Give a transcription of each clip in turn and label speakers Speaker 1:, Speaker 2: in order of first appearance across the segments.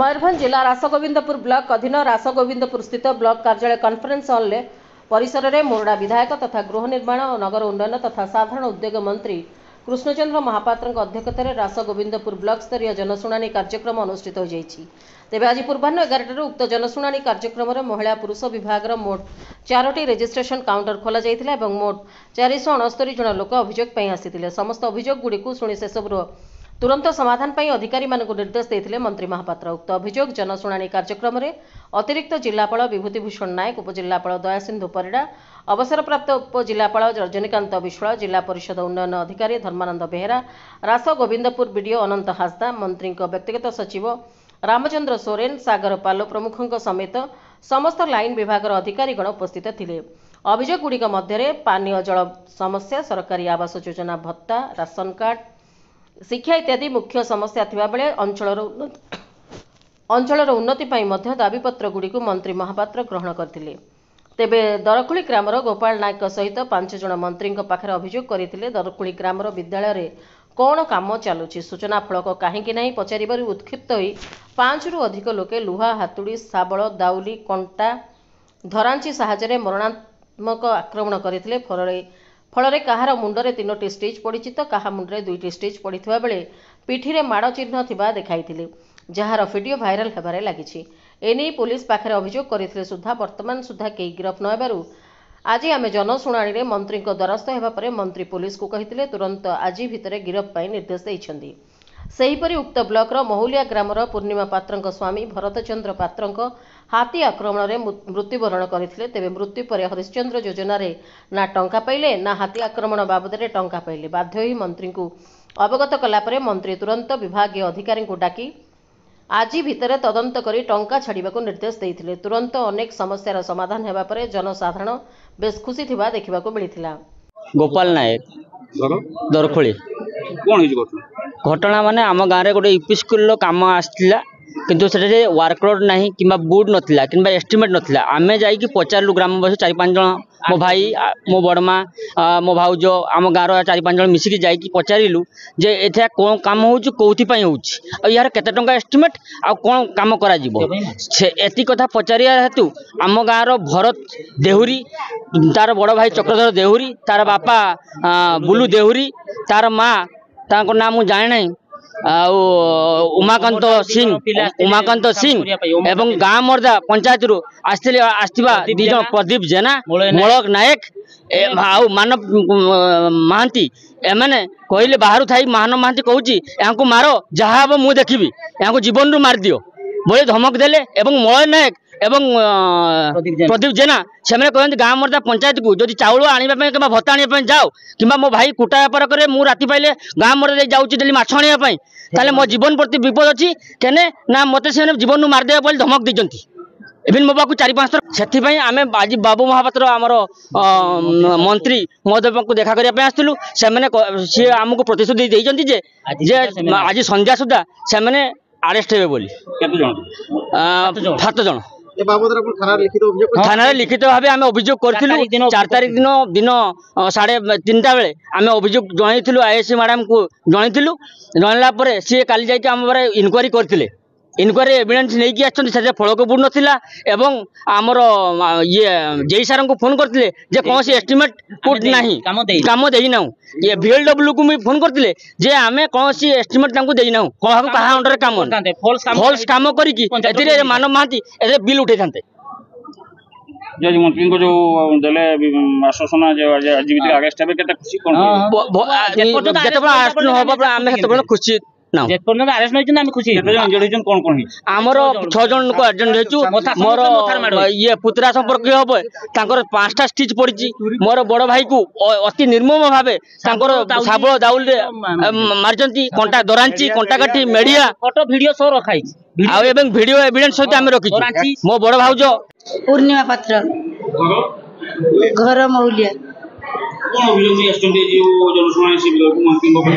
Speaker 1: मयूरभंज जिला रासगोविंदपुर ब्लॉक अधीन रासगोविंदपुर स्थित ब्लॉक कार्यालय कॉन्फ्रेंस हॉल परिसर में मोरडा विधायक तथा गृह निर्माण और नगर उन्नयन तथा साधारण उद्योग मंत्री कृष्णचंद्र महापात्र अध्यक्षतार रासगोविंदपुर ब्लॉक स्तरीय जनशुणाणी कार्यक्रम अनुष्ठित हो जाइछि। तेबे आज पूर्वाह्न 11 उक्त जनशुणाणी कार्यक्रम में महिला पुरुष विभाग मोट 4टी रेजिस्ट्रेशन काउंटर खोल जाइथिला मोट 469 जन लोक अभियोग आसिथिले। समस्त अभियोग गुड़िक शुणी सेसबुर तुरंत समाधान पर अधिकारी मानक निर्देश देते मंत्री महापात्र। उक्त अभियोग जनशुणाणी कार्यक्रम में अतिरिक्त जिलापाल विभूतिभूषण नायक, उपजिलापाल दयासिंधु परिड़ा, अवसरप्राप्त उपजिलापाल रजनीकांत विश्वाल, जिला परिषद उन्नयन अधिकारी धर्मानंद बेहेरा, रासगोविंदपुर बीडीओ अनंत हासदा, मंत्री व्यक्तिगत सचिव रामचंद्र सोरेन, सागर पालो प्रमुखों समेत समस्त लाइन विभाग अधिकारीगण उपस्थित थिले। अभियोग गुड़िक मध्य पानीय जल समस्या, सरकारी आवास योजना भत्ता, राशन कार्ड, शिक्षा इत्यादि मुख्य समस्या थिबा बेले अंचलर उन्नति पई मध्य दाबीपत्र गुड़िक मंत्री महापात्र ग्रहण करथिले। तेबे दरखुली ग्रामर गोपाल नायक सहित 5 जन मंत्री पाखरे अभियोग करथिले। दरखुली ग्रामर विद्यालय रे कौन काम चलुछि सूचना फलक कहीं नहीं पचारिबारु उत्क्षिप्त होई 5 रु अधिक लोके लुहा, हातुड़ी, साबल, दाउली, कंटा, धरांची साहाय्य मरणात्मक आक्रमण करथिले। फल कहार मुंडरे 3टी स्टिच पड़ी तो कहा मुंडरे 2टी स्टिच पड़ता बेले पिठी माड़ चिन्ह थिबा देखाइथिले, जार वीडियो भाइराल हेबारे लागिछि। एने पुलिस पाखरे अभियोग करथिले सुद्धा वर्तमान सुद्धा केही गिरफ न हेबारु आज आमे जनशुणाणी मंत्री द्वारस्थ हेबा परे मंत्री पुलिस को कहिथिले तुरंत आज भितरे गिरफ पाई निर्देश दैछन्ती। सेहीपरि उक्त ब्लॉकर महुलिया ग्रामर पूर्णिमा पात्रଙ୍କ स्वामी भरतचंद्र पात्रଙ୍କ हाथी आक्रमण में मृत्युवरण करथिले। तेबे मृत्यु पर हरिश्चंद्र योजना रे ना टंका पाइले ना हाथी आक्रमण बाबद में टंका पाइले। बाध्य होई मंत्री को अवगत कला परे मंत्री तुरंत विभागीय अधिकारी को डाकी आज भितर तदंत करी टंका छाड़िबाकू निर्देश देइथिले। तुरंत अनेक समस्यार समाधान हेबा परे जनसाधारण बेस खुशी थिबा देखिबाकू मिलिथिला।
Speaker 2: गोपाल नायक दरखोली घटना माने आम गाँव में गोटे यूपी स्कूल कम आसला किंतु से वर्कलोड ना कि बुड नाला कि एस्टिमेट नाला। आम जाकि पचारू ग्रामवासी 4-5 जन मो भाई मो बड़मा मो भाउज आम गाँव 4-5 जन मिसिकी जाकि पचारू जे एटा कौन कम हो यार केते टंका एस्टिमेट आ कौन कम करा एति कथा पचारिया हेतु आम गाँव भरत देहुरी, तार बड़ भाई चक्रधर देहुरी, तार बापा बुलू देहुरी, तार माँ ताको नाम मुझे जाने ना उमाकांत सिंह एवं गाँ मर्दा पंचायत रु आसवा 2 जन प्रदीप जेना, मोलक नायक मानव महांती एमने कहले बाहर थाई मानव महांती कहूँ मार जहाँ हम मुझे देखी यहाँ जीवन रू मार दियो बोले धमक देले। एवं मलय नायक एवं प्रदीप जेना से कहते गाँ मर्दा पंचायत को जब चाउल आने कि भत्ता आने जाओ कि मो भाई कुटा व्यापार करे मु राति पाइले गाँ मर्दा जाऊँगी डेली माछ आने ताले मो जीवन प्रति विपद अच्छी केने ना मत से जीवन मारदे बोली धमक देती इवन मो पाक 4-5 थर से आम आज बाबू महापात्र आमर मंत्री महोदय को देखा करने आसलु सी आमको प्रतिश्रुति देते आज संध्या सुधा से अरेस्ट हे बोली 7 जन थाना लिखित भाव आम अभियोग करूँ। 4 तारिख दिन 3:30 बेले आम अभियोग जनइलु आईएससी मैडम को जनइलु जनला सी काली जाकि आम इनक्वारी करते इनक्वारी एविडेंस नहीं आसते फलक बुड नाला एवं आमर ये जेई सार को फोन करते जे कौन सी एस्टिमेट पुट ना कम देना ये VLW को भी फोन करते जे आम कौन सी एस्टिमेट देना कहा अंडर कम फल्स कम कर मानव महांती बिल उठे था
Speaker 3: मंत्री को जो देले आश्वासन अगेस्ट
Speaker 2: खुशी आमर 6 जन को एजेंट मोर ये पुतरा संपर्क हम 5टा स्टिच पड़ी मोर बड़ भाई को अति निर्मम भाव साबल दाउल मार्चंती कंटा दरांची कंटा काठी मेडिया
Speaker 4: फोटो वीडियो सो रखाई
Speaker 2: वीडियो एविडेंस सहित आम रखी मो बड़ भाउज
Speaker 5: पूर्णिमा पात्र घर मौलिया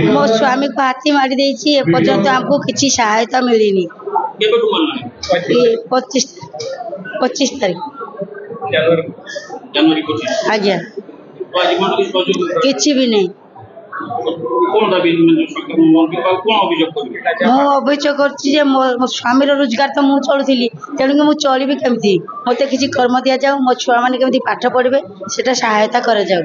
Speaker 5: मो स्वामी को हाथी मारी देछि एपर्यंत हमको किसी सहायता मिलनी 25 तारीख आज्ञा किसी भी नहीं
Speaker 3: कौन दाबी मंत्री बाबू कौन अभियोग करिवे
Speaker 5: मु अभियोग कर मो स्वामी रोजगार तो मुझे चलुली तेणुक मुझे चलि केमती मत किसी कर्म दि जाऊ मो छुआ मैंने केमती पाठ पढ़े से सहायता कर जाऊ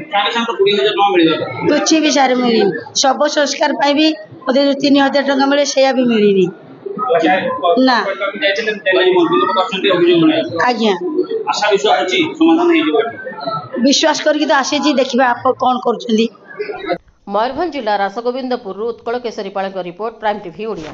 Speaker 5: कुछ भी सारे मिलनी सब संस्कार भी मत 3000 टका मिले से भी मिलनी ना आज्ञा
Speaker 3: आशा विश्वास अछि समाधान हे जेबा
Speaker 5: विश्वास करके तो आसी देखा आप कौन कर
Speaker 1: मयूरभंज जिला रासगोविंदपुर उत्कल केशरी पाल रिपोर्ट प्राइम टीवी ओडिया।